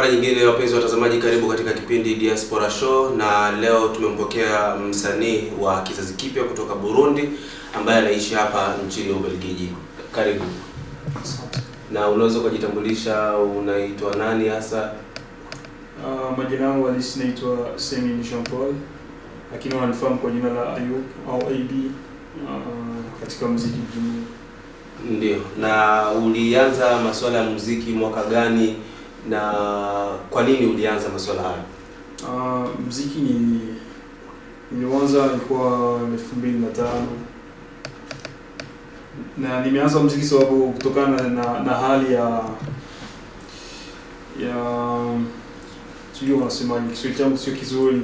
mara nyingine wapenzi watazamaji, karibu katika kipindi Diaspora Show, na leo tumempokea msanii wa kizazi kipya kutoka Burundi ambaye anaishi hapa nchini Ubelgiji. Karibu. Na unaweza kujitambulisha, unaitwa nani hasa? Majina yangu halisi naitwa Semi Jean Paul, lakini wananifahamu kwa jina la Ayub au AB katika muziki mjini. Ndio. Na ulianza masuala ya muziki mwaka gani na kwa nini ulianza masuala haya? Muziki nilianza ilikuwa 2005. Na nimeanza muziki sababu kutokana na hali ya sio wanasema Kiswahili changu sio kizuri.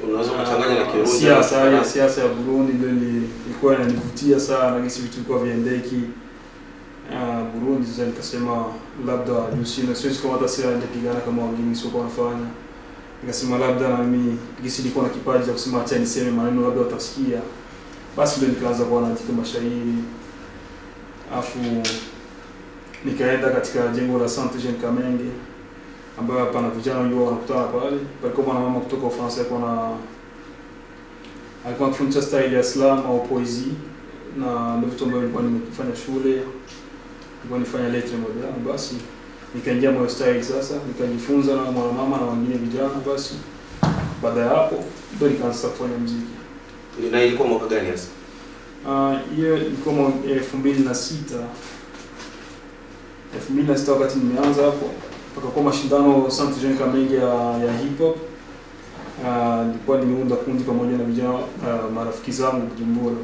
Unaweza kuchanganya na Kirundi. Siasa ya Burundi ndio ilikuwa inanivutia sana, na vitu vilikuwa viendeki Burundi. Sasa nikasema labda Lucina siwezi kama hata sasa ningepigana kama wengine sio kwa nafanya. Nikasema labda na mimi gisi nilikuwa na kipaji cha kusema acha niseme maneno labda watasikia. Basi ndio nikaanza kuandika mashairi. Afu nikaenda katika jengo la Saint Jean Kamenge ambapo hapa na vijana wengi wanakutana pale. Palikuwa na mama kutoka Ufaransa alikuwa anafundisha style ya slam au poesie, na ndio vitu ambavyo nilikuwa nimefanya shule. Nilikuwa nifanya lettre moderne. Basi nikaingia moyo style sasa, nikajifunza na mama na wengine vijana. Basi baada ya hapo ndio nikaanza kufanya muziki. Na ilikuwa mwaka gani hasa? Hiyo ilikuwa 2006 wakati nimeanza hapo. Pakakuwa mashindano Saint Jean Kamenge ya hip hop. Nilikuwa nimeunda kundi pamoja na vijana marafiki zangu Bujumbura.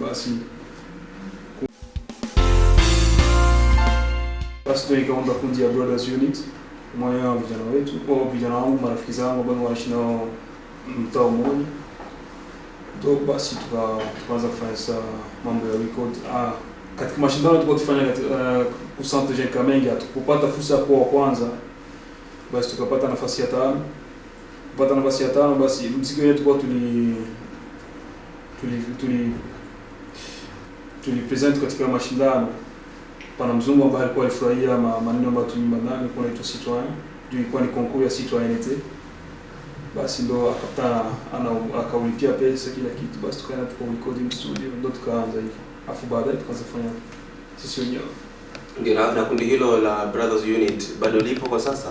Basi ndio nikaunda kundi ya Brothers Unit, mmoja wa vijana wetu au vijana wangu marafiki zangu ambao wanaishi nao mtaa mmoja. Ndio basi tukaanza kufanya mambo ya record. Katika mashindano tulikuwa tufanya katika Saint Jean Kamenge, tukupata fursa ya kuwa kwanza. Basi tukapata nafasi ya 5. Kupata nafasi ya 5, basi muziki wetu kwa tuli present katika mashindano. Pana mzungu ambaye alikuwa alifurahia maneno ambayo tulimba ndani, kuna inaitwa Citoyen. Ndio ilikuwa ni concours ya citoyenneté. Basi ndo akaulipia pesa kila kitu. Basi tukaenda tukarekodi studio, ndo tukaanza hivi. Afu baadaye tukaanza kufanya sisi wenyewe. Ndio. Na kundi hilo la Brothers Unit bado lipo kwa sasa?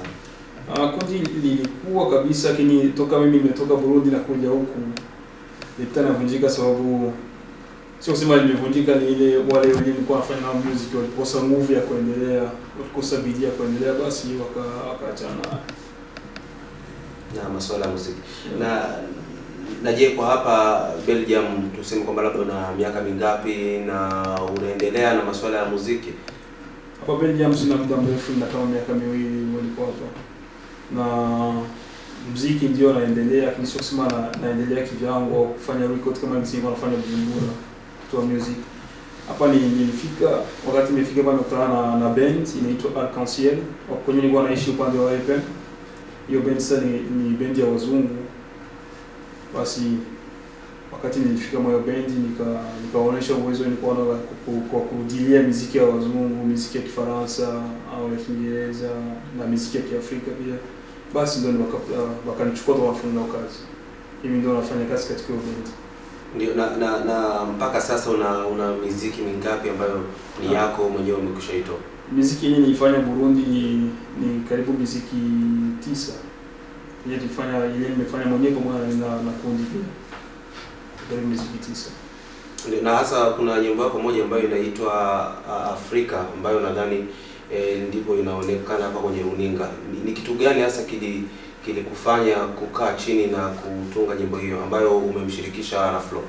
Kundi lilikuwa kabisa, lakini toka mimi nimetoka Burundi na kuja huku nilitaka navunjika, sababu sio kusema limevunjika, ni ile wale wenyewe nilikuwa nafanya na music walikosa nguvu ya kuendelea, walikosa bidii ya kuendelea, basi wakaachana na masuala ya muziki. Na je, kwa hapa Belgium tuseme kwamba labda una miaka mingapi na unaendelea na masuala ya muziki? Hapa Belgium sina muda mrefu, na kama miaka 2 nilikuwa hapa. Na muziki ndio naendelea, lakini sio kusema naendelea kivyangu au kufanya record kama nilikuwa nafanya Bujumbura kwa music. Hapa nilifika, wakati nimefika hapa nikutana na band inaitwa Arc-en-Ciel. Hapo nilikuwa naishi upande wa Epen. Hiyo band sasa ni band ya wazungu. Basi wakati nilifika moyo band nikaonyesha uwezo nilikuwa nao kwa kudilia muziki ya wazungu, muziki ya Kifaransa au ya Kiingereza na muziki ya Kiafrika pia. Basi ndio wakanichukua kwa wafunga kazi. Mimi ndio nafanya kazi katika hiyo band. Ndio. Na mpaka sasa una muziki mingapi ambayo ni yako mwenyewe umekwishaitoa? Muziki yenyewe nilifanya Burundi ni karibu muziki 9. Nimefanya mwenyewe pamoja na kundi pia. Karibu muziki 9. Ndio. Na hasa kuna nyimbo yako moja ambayo inaitwa Afrika, ambayo nadhani ndipo inaonekana hapa kwenye runinga. Ni kitu gani hasa kilikufanya kukaa chini na kutunga nyimbo hiyo ambayo umemshirikisha Raflo?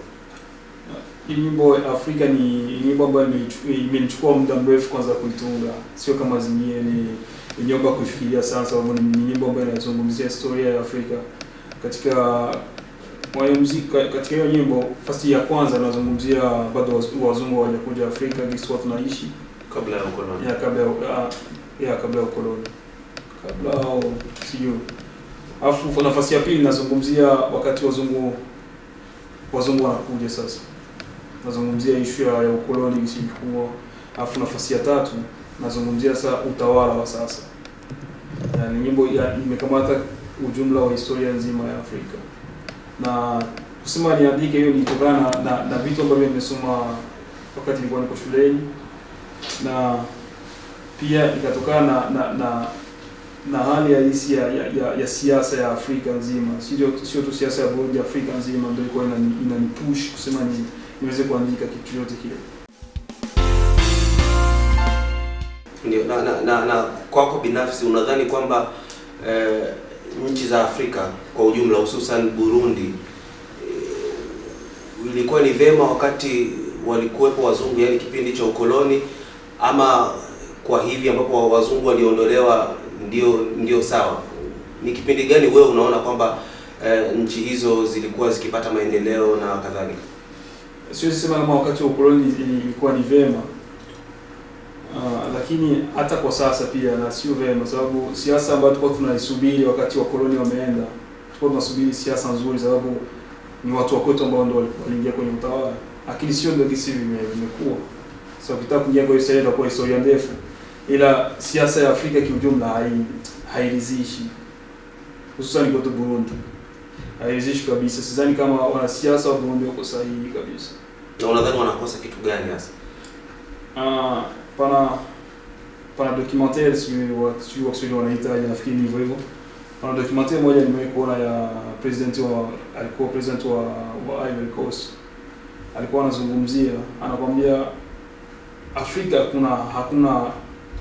Hii nyimbo Afrika ni nyimbo ambayo imenichukua muda mrefu kwanza kuitunga. Sio kama zingine, ni nyimbo kufikiria sana, sababu ni nyimbo ambayo inazungumzia historia ya Afrika. Katika muziki, katika hiyo nyimbo fasi ya kwanza nazungumzia bado wazungu walikuja Afrika, jinsi watu tunaishi kabla ya ukoloni. Kabla ya ukoloni. Sio. Alafu nafasi ya pili nazungumzia wakati wazungu wanakuja sasa. Nazungumzia issue ya ukoloni ilikuwa. Alafu nafasi ya tatu nazungumzia sasa utawala wa sasa. Ni nyimbo imekamata ujumla wa historia nzima ya Afrika. Na kusema niandike hiyo nilitokana na vitu ambavyo nimesoma wakati nilikuwa niko shuleni, na pia ikatokana na hali halisi ya siasa ya Afrika nzima. Sio tu siasa ya Burundi, Afrika nzima ndio ilikuwa inanipush kusema niweze kuandika kitu chote kile. Ndio, na kwako binafsi unadhani kwamba nchi za Afrika kwa ujumla, hususan Burundi, ilikuwa ni vema wakati walikuwepo wazungu, yani kipindi cha ukoloni, ama kwa hivi ambapo wazungu waliondolewa ndio sawa? Ni kipindi gani wewe unaona kwamba nchi hizo zilikuwa zikipata maendeleo na kadhalika? Siwezi sema kama wakati wa ukoloni ilikuwa ni vema, lakini hata kwa sasa pia na sio vema, sababu siasa ambayo tulikuwa tunaisubiri wakati wa koloni wameenda, tulikuwa tunasubiri siasa nzuri, sababu ni watu wa kwetu ambao ndio waliingia kwenye utawala, lakini sio ndio kisi vimekuwa. So ukitaka kuingia kwa historia itakuwa historia ndefu, ila siasa ya Afrika kiujumla hairidhishi, hususan kwa Burundi hairidhishi kabisa. Sidhani kama wanasiasa wa Burundi wako sahihi kabisa. Na unadhani wanakosa kitu gani hasa? Pana documentaire sio wanaita, nafikiri hivyo hivyo. Pana documentaire moja nimekuona ya alikuwa president wa Ivory Coast. Alikuwa anazungumzia, anakuambia Afrika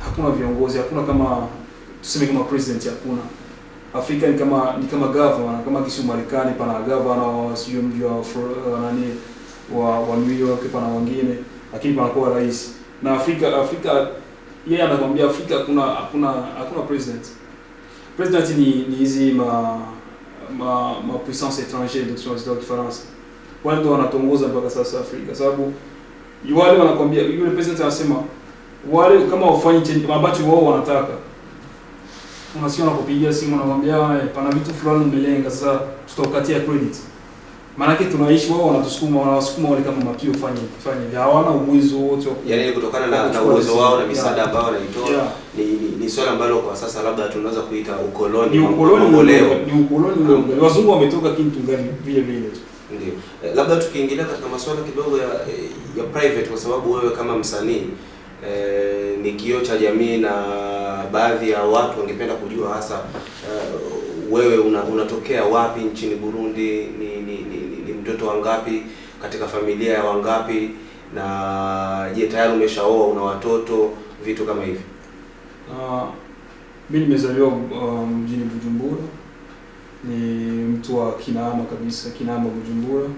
hakuna viongozi, hakuna kama tuseme kama president, hakuna. Afrika ni kama governor, kama kisi Marekani pana governor, sio mji wa New York pana wengine, lakini panakuwa rais. Na Afrika yeye anakuambia Afrika hakuna president. President ni hizi ma puissance étrangère de France. Wale ndio wanatongoza mpaka sasa Afrika, sababu wale wanakuambia, yule president anasema wale kama wafanye change ambacho wao wanataka. Unasikia wanapopigia simu wanamwambia pana vitu fulani umelenga, sasa tutaukatia credit. Maana yake tunaishi, wao wanawasukuma wale kama mapio fanye. Hawana uwezo wote. Yaani kutokana na uwezo wao na misaada ambao wanaitoa. Yeah. Ni swala ambalo kwa sasa labda tunaweza kuita ukoloni. Ni ukoloni. Wazungu wametoka kitu gani vile tu. Ndio. Labda tukiingilia katika masuala kidogo ya private, kwa sababu wewe kama msanii ni kioo cha jamii, na baadhi ya watu wangependa kujua hasa wewe unatokea wapi nchini Burundi, ni mtoto wangapi katika familia ya wangapi, na je, tayari umeshaoa, una watoto, vitu kama hivi? Mimi nimezaliwa mjini Bujumbura. Ni mtu wa Kinama kabisa, Kinama Bujumbura.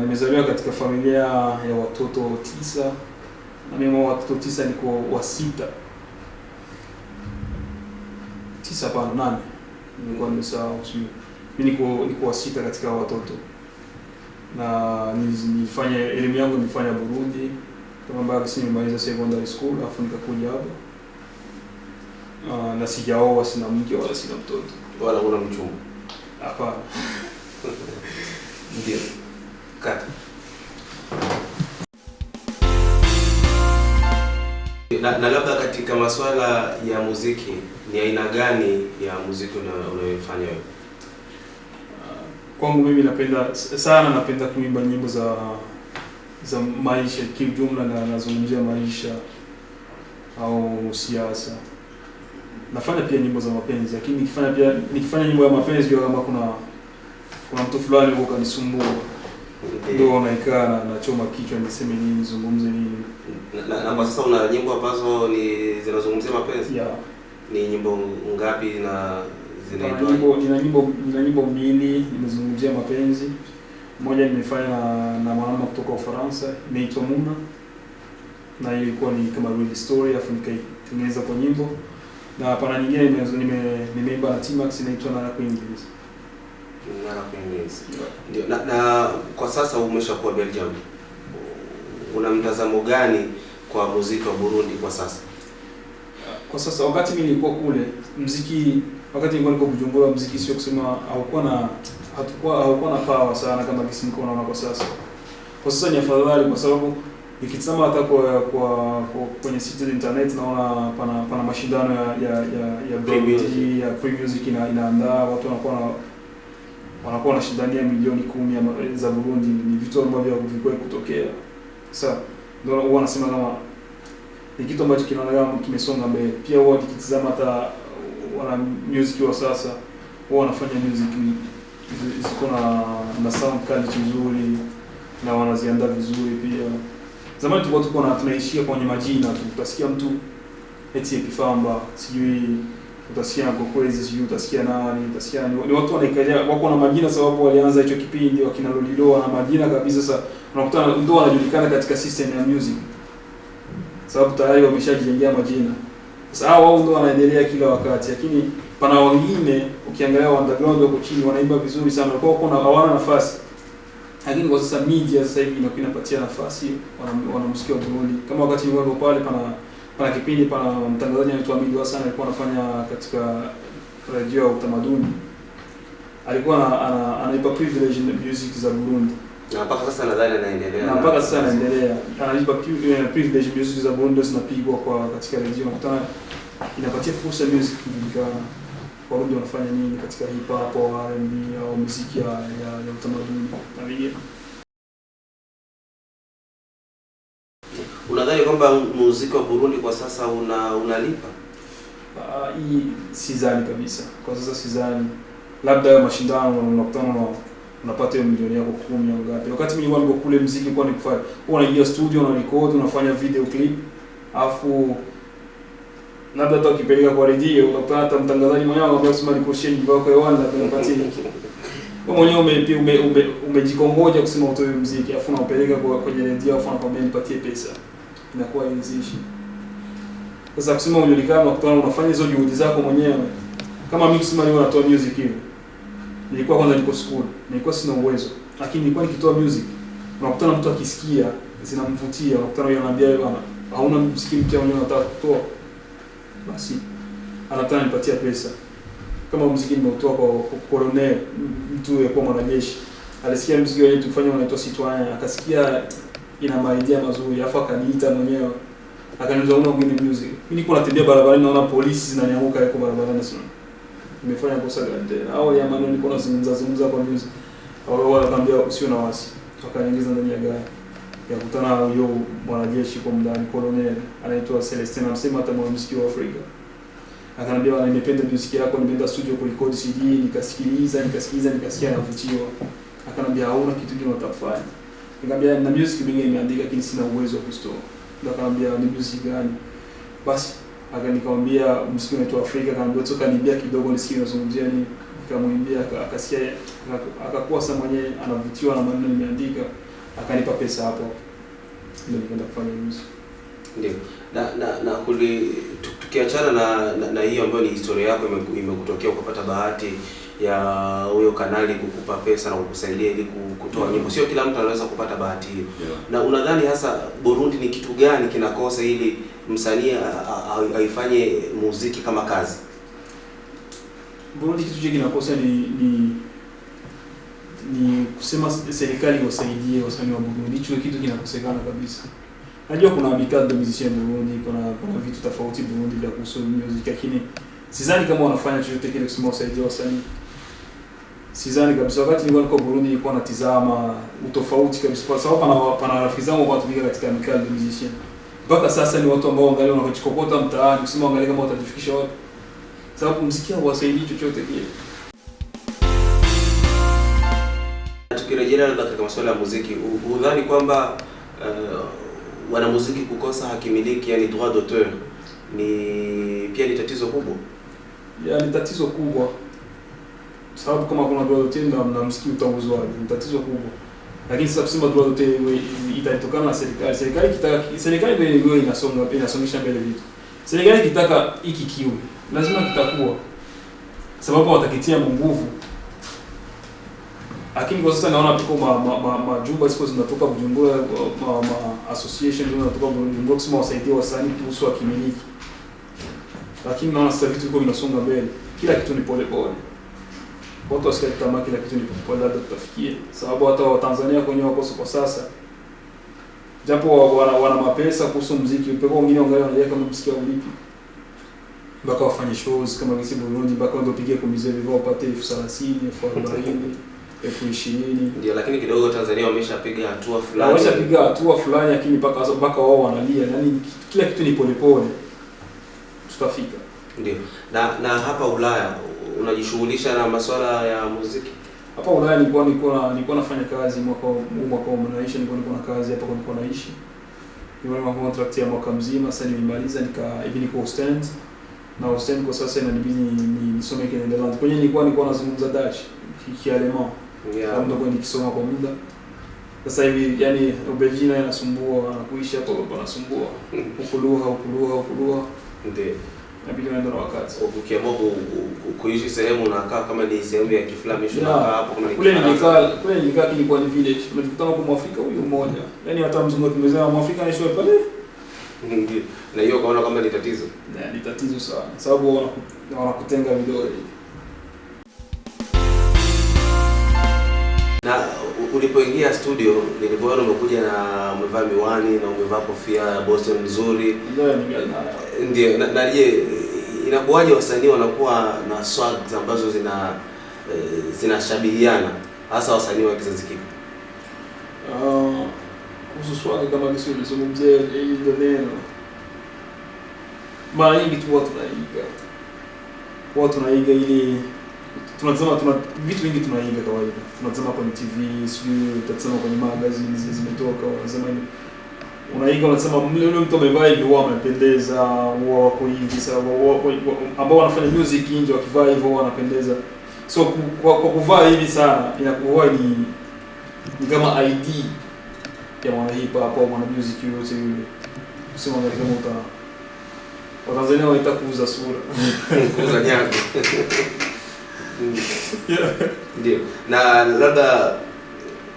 Nimezaliwa katika familia ya watoto 9. Na mimi watoto 9 niko wa 6. 9 hapana 8. Nilikuwa nimesahau sio. Mimi niko wa 6 katika watoto. Na nilifanya elimu yangu nilifanya Burundi. Kama baada ya nimaliza secondary school afu nikakuja hapa. Na sijaoa, sina mke wala sina mtoto. Wala una mchumba? Hapana. Ndio. Kata. Na labda katika masuala ya muziki, ni aina gani ya muziki unayofanya wewe? Kwangu mimi napenda kuimba nyimbo za maisha kiujumla, na nazungumzia maisha au siasa. Nafanya pia nyimbo za mapenzi, lakini nikifanya nyimbo ya mapenzi ndio kama kuna mtu fulani yuko kanisumbua. Ndio naikaa na choma kichwa niseme nini, nizungumze nini. Na kwa sasa una nyimbo ambazo zinazungumzia mapenzi? Yeah. Ni nyimbo ngapi na zinaitwa? Nina nyimbo 2 nimezungumzia mapenzi. Moja nimefanya na mwanamke kutoka Ufaransa, inaitwa Muna. Na hiyo ilikuwa ni kama real story, afu nikaitengeneza kwa nyimbo. Na pana nyingine nimeimba na T-Max, inaitwa Nara Queens. Ndio. Na kwa sasa umeshakuwa Belgium, una mtazamo gani kwa muziki wa Burundi kwa sasa? Kwa sasa wakati mimi nilikuwa kule, wakati nilikuwa niko Bujumbura, muziki sio kusema haukuwa na power sana kama kisi niko naona kwa sasa. Kwa sasa ni afadhali, kwa sababu Nikitazama hata kwa kwenye site za internet naona pana mashindano ya Brody, ya Free Music inaandaa, watu wanakuwa wanashindania milioni 10 za Burundi. Ni vitu ambavyo vilikuwa kutokea. Sasa ndio huwa nasema kama ni kitu ambacho kinaonekana kimesonga mbele. Pia huwa nikitazama hata wana music wa sasa huwa wanafanya music ziko na sound quality nzuri na wanaziandaa vizuri pia. Zamani tulikuwa tunaishia kwenye majina tu, utasikia mtu eti Epifamba, sijui utasikia na Kokwezi, sijui utasikia nani, utasikia ni watu wanaikalia wako na majina sababu walianza hicho kipindi wakina Lolilo na majina kabisa. Sasa unakutana ndio wanajulikana katika system ya music sababu tayari wameshajijengea majina. Sasa wao ndio wanaendelea kila wakati, lakini pana wengine ukiangalia underground wako chini wanaimba vizuri sana, kwa hiyo hawana nafasi. Lakini kwa sasa media sasa hivi inapatia nafasi wanamuziki wa Burundi. Kama wakati nilikuwa pale pana kipindi pana mtangazaji anaitwa Hamid Hassan alikuwa anafanya katika radio ya utamaduni. Alikuwa anaipa privilege music za Burundi. Na mpaka sasa nadhani anaendelea. Na mpaka sasa anaendelea. Anaipa privilege music za Burundi zinapigwa kwa katika radio. Unakutana inapatia fursa music kujulikana. Warundi wanafanya nini katika hip hop au R&B au muziki ya utamaduni na vingine. Unadhani kwamba muziki wa Burundi kwa sasa unalipa? Hii sidhani kabisa. Kwa sasa sidhani. Labda mashindano unakutana unapata hiyo milioni yako 10 au ngapi. Wakati mimi nilikuwa kule muziki kwa nikufanya. Unaingia studio na record, unafanya video clip. Alafu labda hata ukipeleka kwa redio unapata hata mtangazaji mwenyewe anamwambia kusema ni question wako kwa Rwanda tunapatia. Wewe mwenyewe umejikongoja kusema utoe muziki afu unapeleka kwenye redio afu anakwambia nipatie pesa. Inakuwa inzishi. Sasa kusema ujulikana unakutana unafanya hizo juhudi zako mwenyewe. Kama mimi kusema leo natoa music hivi. Nilikuwa kwanza niko school, nilikuwa sina uwezo. Lakini nilikuwa nikitoa music. Unakutana mtu akisikia zinamvutia, unakutana yeye anambia bwana, hauna muziki mpya wenyewe unataka kutoa. Basi anataka nipatia pesa. Kama muziki nimeutoa kwa Colonel, mtu yuko mwanajeshi. Alisikia muziki wetu tufanye unaitwa Citoyen, akasikia ina maidia mazuri, afa akaniita mwenyewe. Akaniuliza una ngine music. Mimi niko natembea barabarani naona polisi zinanianguka huko barabarani sana. Nimefanya kosa gani tena? Au ya maneno niko nazungumza kwa music. Au wao wakaniambia usiwe na wasi. Wakaniingiza ndani ya gari. Yakutana huyo mwanajeshi kwa mdani Colonel anaitwa Celestin, anasema hata mwanamuziki wa Afrika. Akaniambia nimependa muziki yako, nimeenda studio kurekodi CD, nikasikiliza nikasikia navutiwa. Akaniambia hauna kitu kingine utafanya. Nikamwambia na music mingine nimeandika lakini sina uwezo wa kustoa. Ndio akaniambia ni music gani? Basi akanikwambia muziki unaitwa Afrika, akaniambia toka niambia kidogo nisikie unazungumzia nini. Nikamwambia akasikia akakuwa sasa mwenyewe anavutiwa na maneno nimeandika. Akanipa pesa hapo. Ndio nikaenda kufanya music. Ndio. Na tukiachana na hiyo ambayo ni historia yako imekutokea ukapata bahati ya huyo kanali kukupa pesa na kukusaidia ili kutoa nyimbo. Sio kila mtu anaweza kupata bahati hiyo. Yeah. Na unadhani hasa Burundi ni kitu gani kinakosa ili msanii aifanye muziki kama kazi? Burundi kitu kinakosa ni kusema serikali iwasaidie wasanii wa Burundi. Hicho kitu kinakosekana kabisa. Najua kuna amicale de musiciens Burundi, kuna vitu tofauti Burundi vya kuhusu music, lakini sidhani kama wanafanya chochote kile kusema wasaidie wasanii. Sidhani kabisa. Wakati nilikuwa Burundi nilikuwa natizama utofauti kabisa kwa sababu pana rafiki zangu wanatumika katika amicale de musiciens. Mpaka sasa ni watu ambao wangalia wanakojikokota mtaani kusema wangalia kama watajifikisha wapi. Sababu muziki hauwasaidii chochote kile. Tukirejea labda katika masuala ya muziki, udhani kwamba wanamuziki kukosa haki miliki, yani droit d'auteur, pia ni tatizo kubwa? Ya ni tatizo kubwa. Sababu kama kuna droit d'auteur na muziki utauzwaje, ni tatizo kubwa. Lakini sasa kusema droit d'auteur itatokana na serikali. Serikali ndio inasongesha mbele vitu. Serikali ikitaka hiki kiwe, lazima kitakuwa. Sababu watakitia nguvu. Lakini kwa sasa naona piko majumba ziko zinatoka Bujumbura, association ndio zinatoka Bujumbura kusema wasaidie wasanii kuhusu wakimiliki. Lakini naona sasa vitu viko vinasonga mbele. Kila kitu ni pole pole. Watu wasikate tamaa, kila kitu ni pole pole hadi tutafikia. Sababu hata wa Tanzania kwenye wakoso kwa sasa. Japo wana mapesa kuhusu muziki, pekao wengine wangalia kama muziki ulipi. Mpaka wafanye shows kama kisi Burundi, mpaka ndio pigie komizee vivyo wapate 30,000, 40,000, 20,000. Ndio, lakini kidogo Tanzania wameshapiga hatua fulani. Wameshapiga hatua fulani, lakini mpaka wao wanalia. Yaani kila kitu ni polepole. Tutafika. Ndio. Na hapa Ulaya unajishughulisha na masuala ya muziki? Hapa Ulaya nilikuwa nafanya kazi mwaka mnaisha, nilikuwa na kazi hapa nilikuwa naishi. Nilikuwa na contract ya mwaka mzima, sasa nimemaliza hivi niko Ostend. Na Ostend kwa sasa inanibidi nisome Netherlands. Kwenye nilikuwa nazungumza Dutch, Kialemao. Yeah. Ndio nikisoma kwa muda. Sasa hivi yani Ubelgiji inasumbua, kuishi hapo panasumbua. Ukulua. Ndio. Inabidi naenda na wakati. Ukiamua kuishi sehemu unakaa kama ni sehemu ya kiflamisho na hapo kuna kule nilikaa kilikuwa ni village. Tumekutana kwa Mwafrika huyu mmoja. Yaani hata mzungu tumezaa Mwafrika anaishi pale. Ndio. Na hiyo kaona kama ni tatizo. Ni tatizo sana. Sababu wanakutenga vidole hivi. Na ulipoingia studio nilipoona umekuja na umevaa miwani na umevaa kofia ya Boston nzuri. Ndio. Na je, inakuwaje wasanii wanakuwa na swags ambazo zinashabihiana hasa wasanii wa kizazi kipya? Kuhusu swag kama nisizungumzie hilo neno. Mara nyingi tu watu tunaiga ili tunasema vitu vingi tunaiga kawaida. Tunasema kwenye TV, sijui tutasema kwenye magazine zimetoka, wanasema unaiga, unasema yule mtu amevaa hivi huwa amependeza, huwa wako hivi, sababu ambao wanafanya music nje wakivaa hivyo wanapendeza. So kwa kuvaa hivi sana inakuwa ni kama ID ya mwana hip hop au mwana music yote yule. Kusema kama Watanzania wanaita kuuza sura. Kuuza nyago. Ndio. Na labda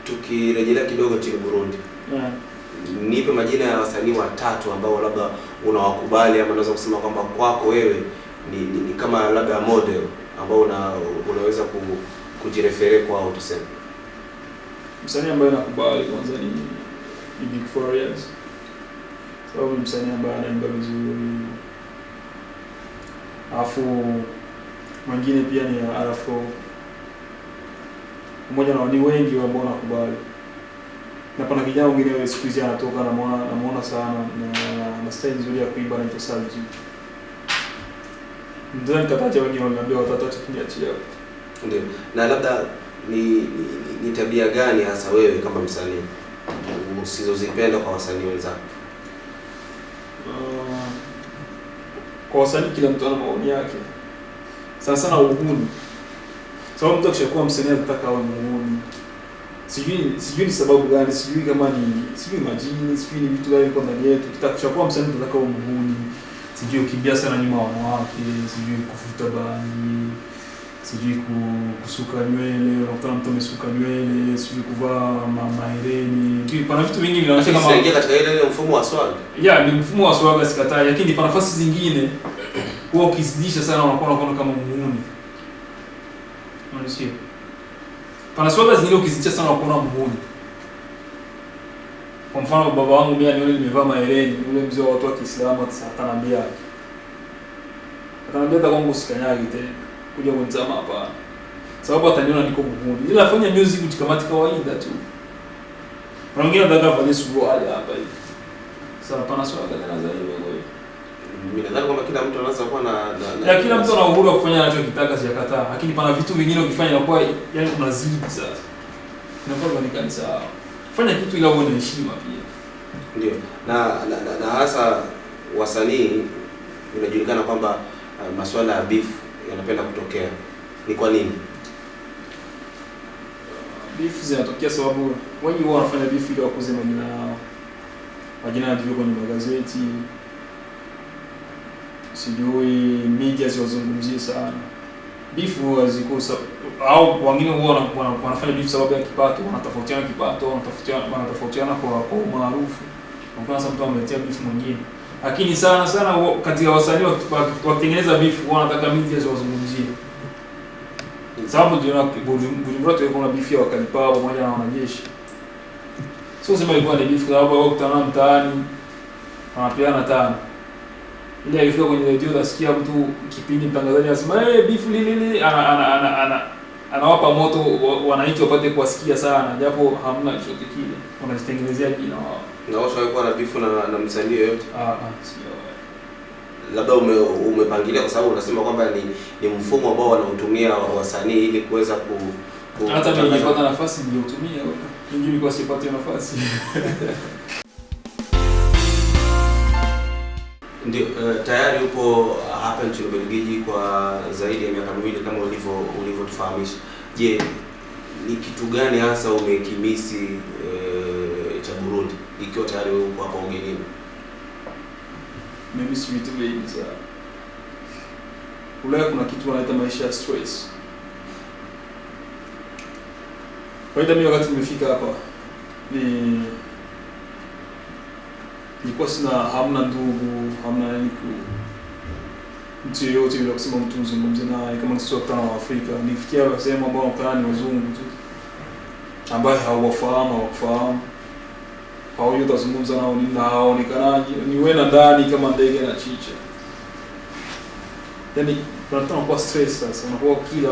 tukirejelea kidogo nchini Burundi. Nipe majina ya wasanii watatu ambao labda unawakubali ama unaweza kusema kwamba kwako wewe ni kama labda model ambao unaweza kujirefere kwao tuseme. Msanii ambaye nakubali kwanza ni Big Farious. Sababu msanii ambaye anaimba vizuri. Alafu mwingine pia ni Arafo. Mmoja na ni wengi ambao nakubali. Na pana kijana mwingine siku hizi anatoka namuona sana na style nzuri ya kuimba na Salji. Ndio nikataja wengine wananiambia watatu kuniachia. Ndio. Na labda ni tabia gani hasa wewe kama msanii usizozipenda kwa wasanii wenzako? Kwa wasanii kila mtu ana maoni yake. Sana uhuni. Sababu mtu akishakuwa msanii anataka awe muhuni. Sijui ni sababu gani, sijui kama sijui majini, sijui ni vitu gani kwa ndani yetu. Tukishakuwa msanii tunataka awe muhuni. Sijui ukimbia sana nyuma ya wanawake, sijui kufuta bani, sijui kusuka nywele, unakutana mtu amesuka nywele, sijui kuvaa mahereni. Pana vitu vingi vinaonyesha kama sio katika ile mfumo wa swag. Yeah, ni mfumo wa swag sikatai, lakini pana nafasi zingine huwa ukizidisha sana unakuwa kama muhuni. Unasikia? Pana swag zingine ukizidisha sana unakuwa muhuni. Kwa mfano baba wangu mimi anione nimevaa mahereni, yule mzee wa watu wa Kiislamu atanambia hata kwangu usikanyage tena kuja kunizama hapa. Sababu ataniona niko muhuni. Ila afanya music ukikamata kawaida tu. Na mwingine anataka afanye suruali hapa hivi. Sasa pana swag tena zaidi wewe. Mimi nadhani kwamba kila mtu anaweza kuwa na kila mtu ana uhuru wa kufanya anachokitaka, sijakataa. Lakini pana vitu vingine ukifanya inakuwa yani unazidi sasa. Inakuwa ni kanisa. Fanya kitu ila uone heshima pia. Ndio. Na hasa wasanii inajulikana kwamba masuala ya beef yanapenda kutokea. Ni kwa nini? Beef zinatokea sababu wengi wao wanafanya beef ili wakuze majina yao. Majina yao kwenye magazeti. Sijui media ziwazungumzie sana. Beef hazikosa au wengine wao wanafanya beef sababu ya kipato, wanatofautiana kipato, wanatofautiana kwa umaarufu. Kwa sababu mtu ametia beef mwingine. Lakini sana katika wasanii wakitengeneza beef wanataka media ziwazungumzie. Sababu ndio Bujumbura tuko na beef ya wakalipa pamoja na wanajeshi. Sio sema ilikuwa ni beef sababu wao kutana mtaani wanapiana tano. Ile alifika kwenye radio nasikia mtu kipindi mtangazaji anasema beef lili anawapa moto wananchi wapate kuwasikia sana japo hamna chochote kile. Wanajitengenezea jina wao. Na wao walikuwa na beef na msanii yote. Sio. Labda umepangilia kwa sababu unasema kwamba ni mfumo ambao wanautumia wasanii ili kuweza hata mimi nilipata nafasi niliyotumia ingine kwa sipati nafasi. Ndio tayari upo hapa nchini Ubelgiji kwa zaidi ya miaka 2 kama ulivyotufahamisha. Je, ni kitu gani hasa umekimisi cha Burundi ikiwa tayari upo hapa ugenini? Mimi si vitu vingi sana. Ulaya kuna kitu wanaita maisha ya stress. Kwa hiyo mimi wakati nimefika hapa nilikuwa hamna ndugu, hamna mtu yeyote bila kusema mtu mzungumze naye kama sio kutana na Afrika. Nifikia sehemu ambao mtaani ni wazungu tu. Ambaye hawafahamu. Hao yote wazungumza nao ni haonekanaje. Ni wewe na ndani kama ndege na chicha. Yaani tunataka kwa stress sasa. Unakuwa kila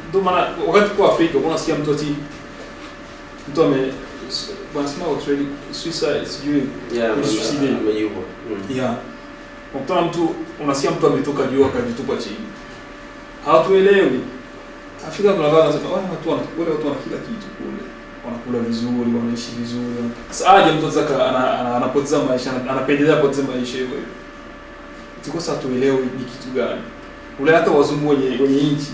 ndio maana wakati kwa Afrika unasikia mtu wanasema actually suicide sijui amejua. Wakati mtu unasikia mtu ametoka juu akajitupa chini. Hawatuelewi. Afrika tunakaa nasema watu wana kila kitu kule. Wanakula vizuri, wanaishi vizuri. Sasa aje mtu sasa anapoteza maisha, anapendelea kupoteza maisha hivyo. Tikosa tuelewe ni kitu gani. Ule hata wazungu wenye nchi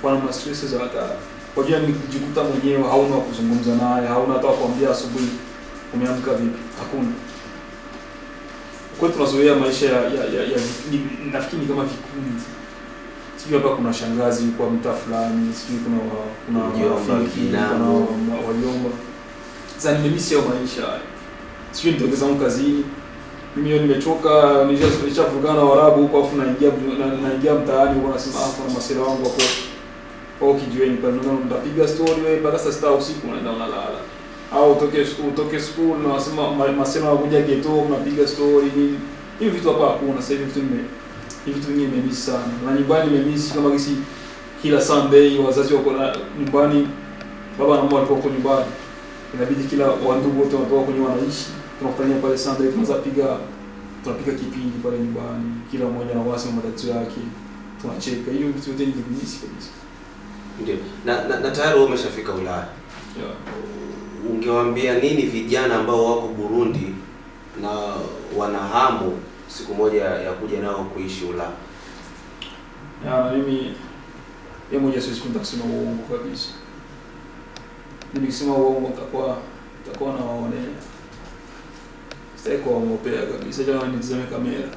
wana stress za hata wajua ni kujikuta mwenyewe hauna wa kuzungumza naye, hauna hata kuambia asubuhi umeamka vipi. Hakuna. Kwa tunazoea maisha ya nafikiri kama vikundi. Sijui hapa kuna shangazi kwa mtaa fulani, sijui kuna rafiki, kuna wajomba. Sasa nimemisi hayo maisha haya. Sijui nitokeza huko kazini. Mimi nimechoka, nishavurugana Waarabu huko afu naingia mtaani huko nasema kuna masela wangu hapo. Au kijiweni pale unapiga story wewe mpaka saa 6 usiku unaenda unalala. Au utoke school na wasema masela wanakuja ghetto unapiga story nini. Hivi vitu hapa hakuna sasa hivi vitu vingi nimemiss sana. Na nyumbani nimemiss kama kisi kila Sunday wazazi wako nyumbani, baba na mama walikuwa kwa nyumbani. Inabidi kila wandugu wote watoka kwenye wanaishi. Tunakutania pale Sunday tunapiga kipindi pale nyumbani. Kila mmoja anawasema matatizo yake. Tunacheka. Hiyo vitu vyote nimemiss kabisa. Ndio. Na tayari wewe umeshafika Ulaya. Ungewaambia nini vijana ambao wako Burundi na wana hamu siku moja ya kuja nao kuishi Ulaya? Na mimi moja siwezi kusema uongo kabisa. Nikisema uongo utakuwa na waonea. Sitaki kuwaongopea kabisa, jamaa nitazame kamera.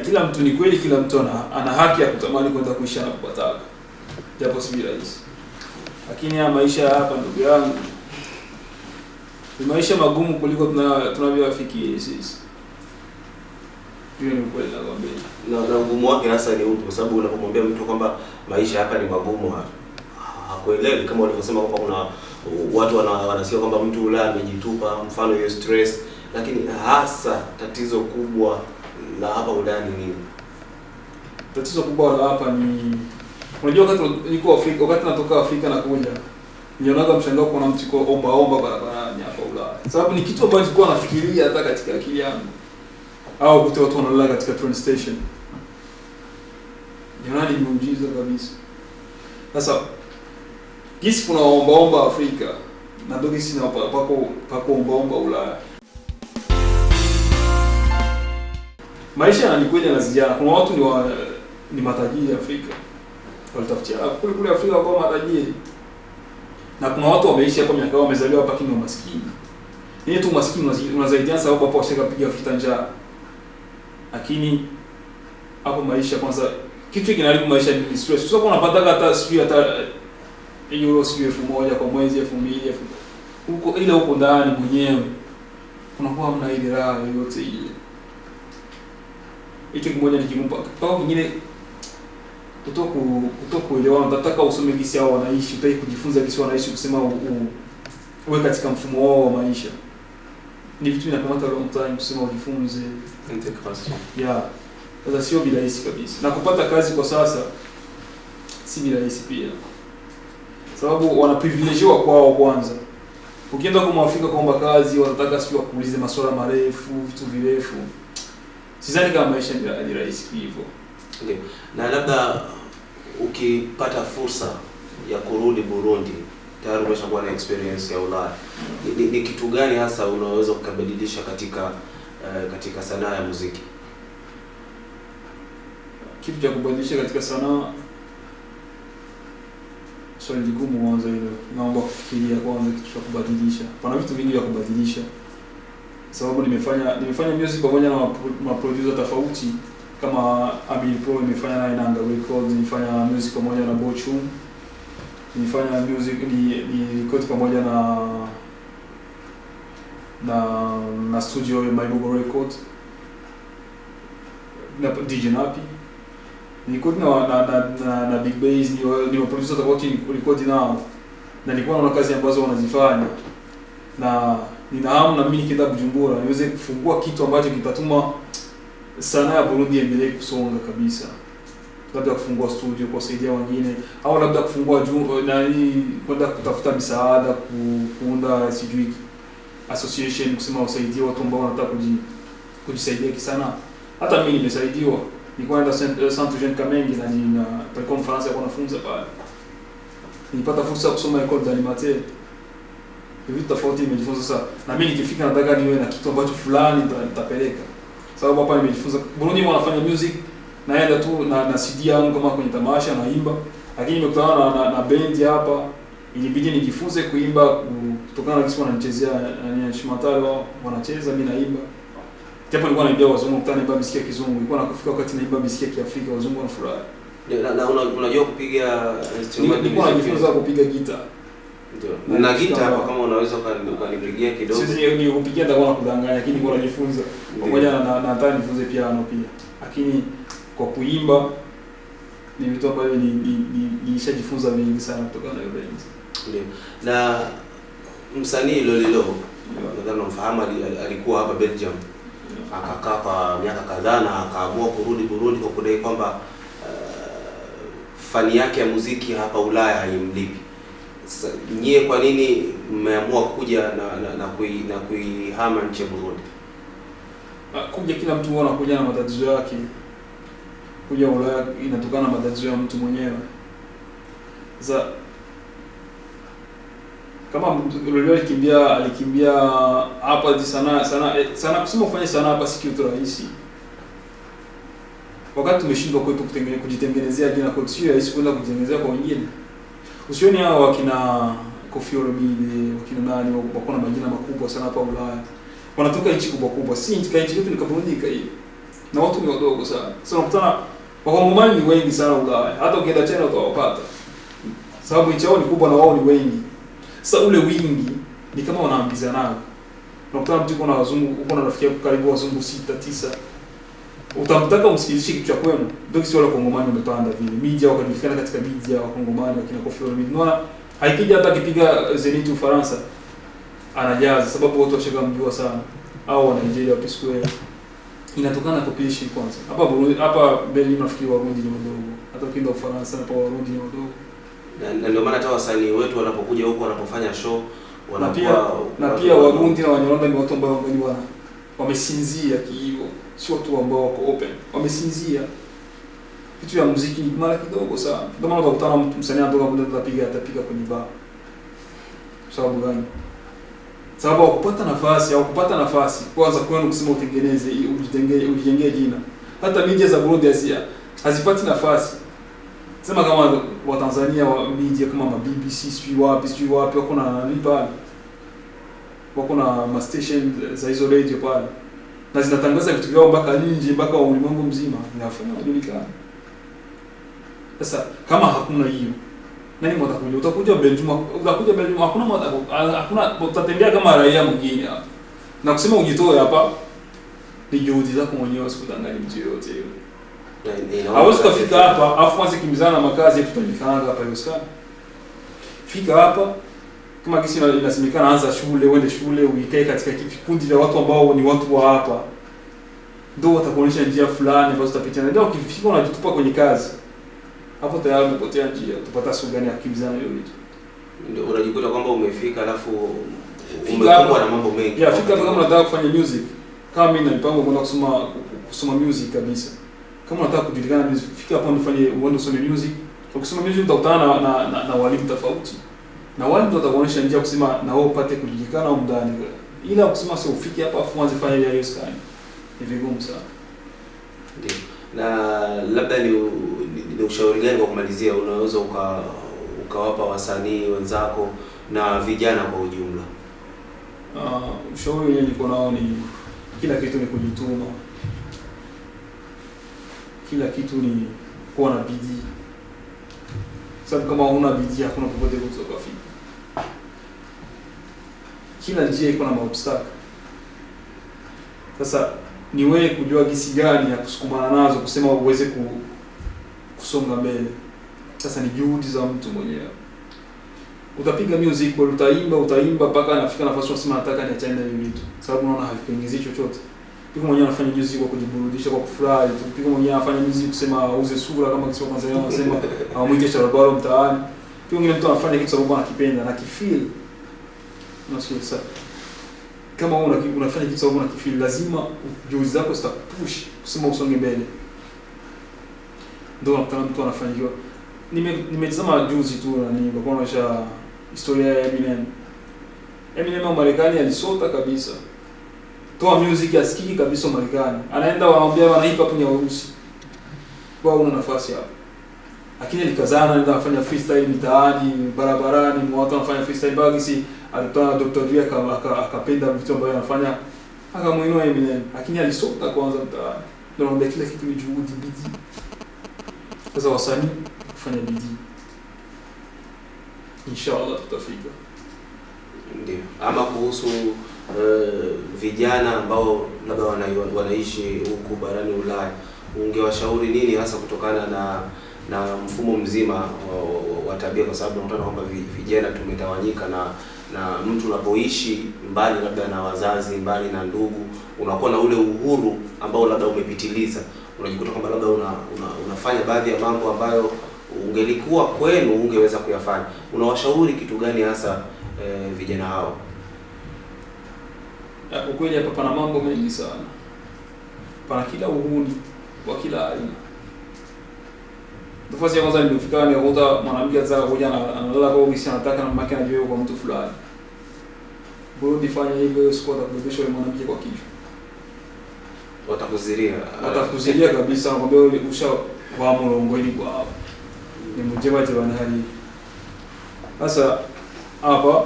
Kila mtu ni kweli, kila mtu ana haki ya kutamani kwenda kuishi anapotaka. Japo si rahisi. Lakini haya maisha hapa ndugu yangu ni maisha magumu kuliko tunavyofikiri sisi. Hiyo ni kweli nakwambia. Na ugumu wake hasa ni upi? Kwa sababu unapomwambia mtu kwamba maisha hapa ni magumu hakuelewi, kama walivyosema kwamba kuna watu wanasikia kwamba mtu Ulaya amejitupa, mfano hiyo stress, lakini hasa tatizo kubwa la hapa Ulaya ni nini? Tatizo kubwa la hapa ni unajua wakati niko Afrika, wakati natoka Afrika na kuja nilionaga mshangao kuna mtu kwa omba barabarani hapa Ulaya. Sababu ni kitu ambacho nilikuwa nafikiria hata katika akili yangu. Au kutoa watu wanalala katika train station. Jamani ni muujiza kabisa. Sasa gisi kuna omba Afrika na ndio gisi na pako omba Ulaya. Maisha yanakwenda na zijana. Kuna watu ni matajiri Afrika. Walitafutia kule Afrika kwa matajiri. Na kuna watu wameishi hapa miaka wamezaliwa hapa kini maskini. Yeye tu maskini unazaidia sababu hapo washakapiga vita njaa. Lakini hapo maisha kwanza kitu kinaharibu maisha ni stress. Sasa unapata hata euro 1000 kwa mwezi 2000 huko ile huko ndani mwenyewe kunakuwa hamna ile raha yote ile. Hicho kimoja ni kigumu mpaka kingine kutokuelewana. Nataka usome gisi hao wanaishi, utaki kujifunza gisi wanaishi kusema uwe katika mfumo wao wa maisha. Ni vitu vinakamata long time kusema ujifunze integration. Yeah. Sasa sio bila rahisi kabisa. Na kupata kazi kwa sasa si bila rahisi pia. Sababu wana privilegiwa kwao kwanza. Ukienda kwa Mwafrika kuomba kazi, wanataka sio kuulize masuala marefu, vitu virefu. Sidhani kama maisha ni rahisi hivyo. Ndio. Na labda ukipata fursa ya kurudi Burundi, tayari umeshakuwa na experience ya Ulaya. Ni kitu gani hasa unaweza kukabadilisha katika sanaa ya muziki? Kitu cha kubadilisha katika sanaa, swali gumu mwanzo hilo. Naomba kufikiria kwanza kitu cha kubadilisha. Pana vitu vingi vya kubadilisha. Sababu nimefanya music pamoja na producer tofauti kama Abil Pro, nimefanya na Inanga Records, nimefanya music pamoja na Bochum. Nimefanya music ni record pamoja na studio ya Maibugo Records. Na DJ Napi. Nilikuwa na Big Bass, ni producer tofauti record nao. Na nilikuwa naona kazi ambazo wanazifanya. Na nina hamu na mimi nikienda Bujumbura niweze kufungua kitu ambacho kitatuma sanaa ya Burundi iendelee kusonga kabisa. Labda kufungua studio kusaidia wengine, au labda kufungua kwenda kutafuta misaada, kuunda sijui association kusema usaidie watu ambao wanataka kujisaidia kisana. Hata mimi nimesaidiwa. Nilikuwa naenda Centre Jean Kamenge na palikuwa Mfaransa kwa wanafunzi pale. Nilipata fursa ya kusoma école d'animateur. Hivi tofauti nimejifunza sasa. Na mimi nikifika nataka niwe na kitu ambacho fulani nitapeleka. Sababu hapa nimejifunza Burundi wanafanya music, naenda tu na CD yangu kama kwenye tamasha naimba. Lakini nimekutana na band hapa, ilibidi nijifunze kuimba kutokana na kisi wananichezea Shimatalo wanacheza, mimi naimba. Japo nilikuwa naibia wazungu, kutana naimba muziki ya kizungu. Nilikuwa nakufika wakati naimba muziki ya Kiafrika, wazungu wanafurahi. Na unajua kupiga instrument? Nilikuwa najifunza kupiga gitaa. Ndio. Na gitaa hapa kama unaweza ukanipigia kidogo. Sisi ni kupigia ndio kwa kudanganya, lakini nilikuwa najifunza. Pamoja na nataka nifunze piano pia. Lakini kwa kuimba ni vitu ambavyo nilishajifunza vingi sana kutoka na yule. Ndio. Na msanii Lolilo, nadhani unamfahamu, alikuwa hapa Belgium. Akakaa kwa miaka kadhaa na akaamua kurudi Burundi kwa kudai kwamba fani yake ya muziki hapa Ulaya haimlipi. Nyie kwa nini mmeamua kuja na kuihama nchi ya Burundi? Kuja, kila mtu anakuja na matatizo yake. Kuja Ulaya inatokana na matatizo ya mtu mwenyewe. Sasa kama Lolilo alikimbia hapa sana kusema ufanye sana hapa si kitu rahisi. Wakati tumeshindwa kwetu kujitengenezea jina kwa sio rahisi kwenda kujitengenezea kwa wengine. Usioni hao wakina Koffi Olomide, wakina nani wako na majina makubwa sana hapa Ulaya. Wanatoka nchi kubwa. Si nchi yetu ni Burundi hiyo. Na watu ni wadogo sana. Sasa unakutana Wakongomani ni wengi sana Ulaya. Hata ukienda China utawapata. Sababu nchi yao ni kubwa na wao ni wengi. Sasa ule wingi ni kama wanaambizana. Unakutana mtu kuna wazungu, uko na rafiki yako karibu wazungu 6 9. Utamtaka umsikilize kitu cha kwenu. Ndio kisi wale Kongomani wamepanda vile. Media wakajulikana katika media wa Kongomani wakina Koffi Olomide. Unaona haikija hata akipiga Zenith Ufaransa anajaza sababu watu washakamjua sana. Au wa Nigeria wa P-Square. Inatokana na population kwanza. Hapa Berlin nafikiri Warundi ni wadogo. Hata ukienda Ufaransa hapa Warundi ni wadogo. Na ndio maana hata wasanii wetu wanapokuja huko wanapofanya show na pia Warundi na Wanyarwanda ni watu ambao wangali wamesinzia hivyo. Sio watu ambao wako open. Wamesinzia. Kitu ya muziki ni mara kidogo sana. Ndio maana utakutana mtu msanii anatoka kwenda atapiga kwenye bar. Sababu gani? Sababu kupata nafasi kwanza kwenu kusema utengeneze, ujijengee jina. Hata media za Burundi hazipati nafasi. Sema kama wa Tanzania wa media kama BBC sijui wapi wako na nini pale. Wako na ma station za hizo radio pale. Na zinatangaza vitu vyao mpaka nje, mpaka ulimwengu mzima. Inafanya kujulikana. Sasa kama hakuna hiyo, nani mtakuja? Utakuja Belgium, hakuna utatembea kama raia mwingine hapa. Na kusema ujitoe hapa ni juhudi zako mwenyewe, usikudanganye mtu yote yule. Hawezi kufika hapa afu anze kimbizana na makazi tutajikanga hapa Yoska. Fika hapa kama kisi inasemekana anza shule, uende shule, uikae katika kikundi vya watu ambao ni watu wa hapa, ndio watakuonyesha njia fulani ambazo utapitia. Ndio ukifika unajitupa kwenye kazi, hapo tayari umepotea njia, utapata sura gani ya kukimbizana hiyo vitu. Ndio unajikuta kwamba umefika alafu umekumbwa na mambo mengi. Yeah, fika kama unataka kufanya music. Kama mimi na mpango kwenda kusoma music kabisa. Kama unataka kujulikana music, fika hapo uende usome music. Ukisoma music utakutana na walimu tofauti. Na walimu watakuonyesha njia kusema na wewe upate kujulikana au ndani. Ila kusema sio ufike hapa afu uanze fanya ile skani. Ni vigumu sana. Ndio. Na labda ni ushauri gani kwa kumalizia unaweza ukawapa wasanii wenzako na vijana kwa ujumla? Ushauri niko nao ni kila kitu ni kujituma. Kila kitu ni kuwa na bidii. Sababu kama huna bidii hakuna popote utafika. Kila njia iko na maobstacle. Sasa ni wewe kujua gisi gani ya kusukumana nazo kusema uweze kusonga mbele. Sasa ni juhudi za mtu mwenyewe. Utapiga music, utaimba mpaka anafika nafasi unasema nataka niachane na hiyo vitu. Sababu unaona havikuingizi chochote. Piko mwenyewe anafanya music kwa kujiburudisha, kwa kufurahi. Piko mwenyewe anafanya music kusema auze sura kama kisio kwanza yao anasema au mwite charabaro mtaani. Piko mwingine mtu anafanya kitu sababu anakipenda na kifeel. Unasikia sasa. Kama unafanya kitu sababu unakifeel, lazima juhudi zako zitakupush kusema usonge mbele. Ndio kama mtu anafanya. Nimetazama juzi tu na nilikuwa naonyesha historia ya Eminem. Eminem wa Marekani alisota kabisa. Toa music asikiki kabisa Marekani. Anaenda waambia wana hip hop ni weusi. Kwa una nafasi hapo. Lakini alikazana anaenda kufanya freestyle mitaani, barabarani, watu wanafanya freestyle bagisi, alitoa Dr. Dre akapenda vitu ambavyo anafanya. Akamuinua Eminem. Lakini alisota kwanza mtaani. Ndio kila kitu ni juhudi, bidii. Sasa wasanii kufanya bidii. Inshallah tutafika. Ndio. Ama kuhusu vijana ambao labda wanaishi huku barani Ulaya, ungewashauri nini hasa kutokana na mfumo mzima wa tabia, kwa sababu unaona kwamba vijana tumetawanyika na mtu unapoishi mbali labda na wazazi, mbali na ndugu, unakuwa na ule uhuru ambao labda umepitiliza. Unajikuta kwamba labda unafanya baadhi ya mambo ambayo ungelikuwa kwenu ungeweza kuyafanya. Unawashauri kitu gani hasa vijana hao? Ukweli hapa pana mambo mengi sana. Pana kila uhuni wa kila aina. Nafasi ya kwanza nilifika ni kuta mwanamke anataka kuja analala kwa ofisi, anataka na mke anajua kwa mtu fulani. Burundi fanya hivyo, sio kubebesha yule mwanamke kwa kichwa. Watakuziria kabisa, nakwambia wewe ushawa mlongoni kwa hapo. Ni mjema jebana hali. Sasa hapa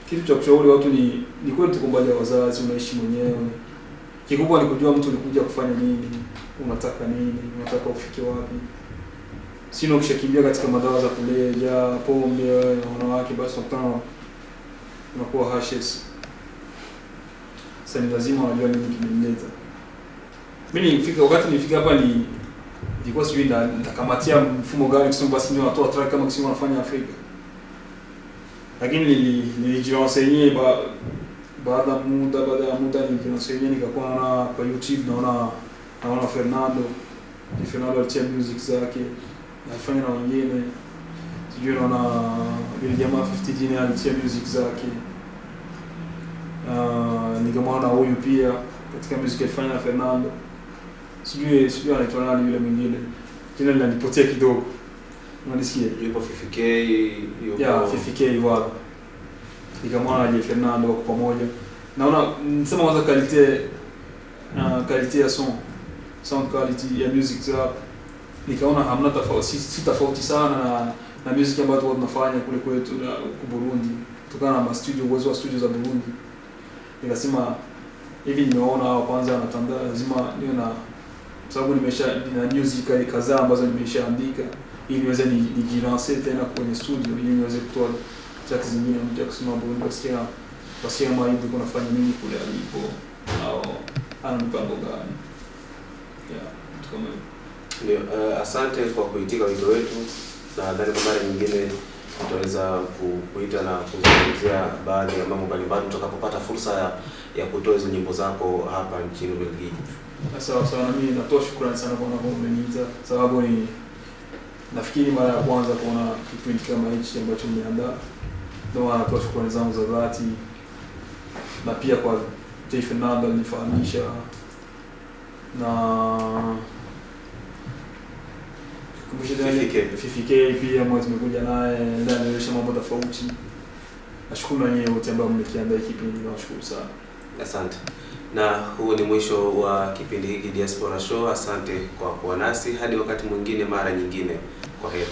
kitu cha kushauri watu ni kweli tukumbali wazazi, unaishi mwenyewe. Kikubwa ni kujua mtu ulikuja kufanya nini, unataka nini, unataka ufike wapi. Sio ukishakimbia katika madawa za kulevya, pombe na wanawake basi unakuwa hashes. Sasa ni lazima wajue nini kimemleta. Mimi nilifika hapa nilikuwa sijui nitakamatia mfumo gani kusema basi ni watu wataka kama kisema wanafanya Afrika. Lakini nilijiansenye baada ya muda nilijiansenye nikakuwa na kwa YouTube naona Fernando alitia music zake, anafanya na wengine. Sijui naona vile jamaa 50 Jini alitia music zake. Nikamwona huyu pia katika music alifanya na Fernando. Sijui anaitwa nani yule mwingine. Jina linanipotea kidogo. Unanisikia? Yupo FFK, yupo. Yeah, FFK wala. Nikamwona je Fernando kwa pamoja. Naona nisema kwanza quality ya sound quality ya music zao. Nikaona hamna tofauti sana na music ambayo tunafanya kule kwetu Burundi. Kutokana na uwezo wa studio za Burundi. Nikasema hivi nimeona hao kwanza wanatambua lazima niwe na, sababu nina music kadhaa ambazo nimeshaandika ili niweze nijilance tena kwenye studio ili niweze kutoa track zingine mpya kusema Burundi basi maibu kuna fanya nini kule alipo au ana mpango gani. Yeah, kama ndio. Asante kwa kuitika wito wetu, na nadhani kwa mara nyingine utaweza kuita na kuzungumzia baadhi ya mambo mbalimbali utakapopata fursa ya kutoa hizo nyimbo zako hapa nchini Ubelgiji. Sawa sana, mimi natoa shukrani sana kwa umeniita, sababu ni nafikiri mara ya kwanza kuona kipindi kama hichi ambacho umeandaa. Ndio natoa shukrani zangu za dhati, na pia kwa Jay Fernando alinifahamisha, na Fifike pia mwa tumekuja naye ndani anaonyesha mambo tofauti. Nashukuru na nyinyi wote ambao mmekiandaa kipindi, nawashukuru sana. Asante. Na huu ni mwisho wa kipindi hiki Diaspora Show. Asante kwa kuwa nasi hadi wakati mwingine, mara nyingine. Kwaheri.